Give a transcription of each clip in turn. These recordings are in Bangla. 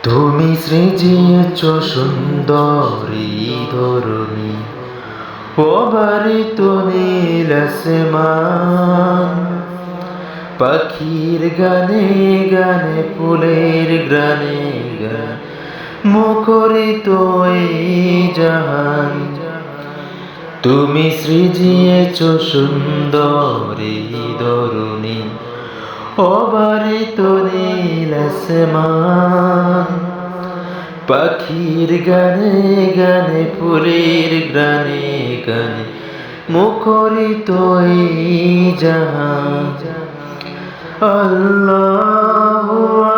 তুমি সৃজিয়েছ সুন্দরী ধরণী, অবারিত নীল আসমান। পাখির গানে গানে ফুলের গ্রানে গানে মুখরিত এই জাহান। তুমি সৃজিয়েছ সুন্দরী ধরণী, অবারিত নীল আসমান। পাখির গানে গানে ফুলের গানে গানে মুখরিত এই জাহান। আল্লাহ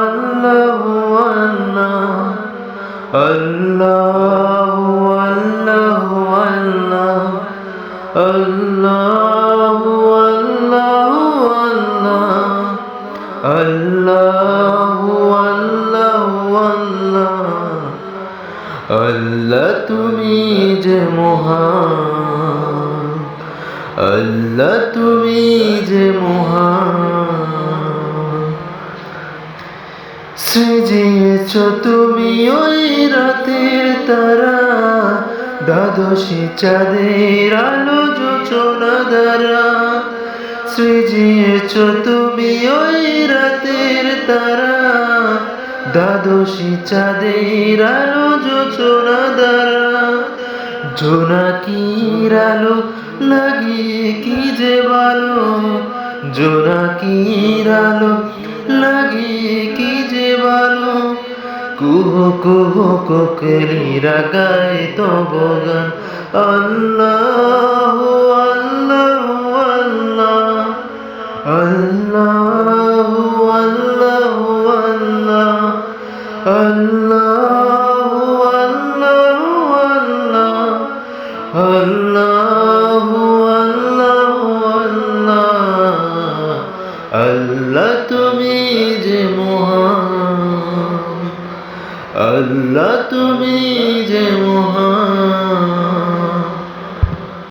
আল্লাহ আল্লাহ আল্লাহ আল্লাহ আল্লাহ আল্লাহ আল্লাহ আল্লাহ তুমি যে মহান, আল্লাহ তুমি যে মহান। সৃজিয়েছ তুমি ওই রাতের তারা, দ্বাদশী চাঁদের আলো যোচনা দ্বারা। সৃজিয়েছ তুমি ওই রাতের তারা, দ্বাদশী চাঁদের আলো যোচনা দ্বারা। জোনাকির আলো লাগিয়ে কি যে ভালো, জোনাকির আলো লাগিয়ে কি যে ভালো। কুহ কুহ কোকিলেরা গায় তব গান। আল্লাহ আল্লাহ আল্লাহ আল্লাহ আল্লাহ আল্লাহ আল্লাহ আল্লাহ তুমি যে মহান, আল্লাহ তুমি যে মহান।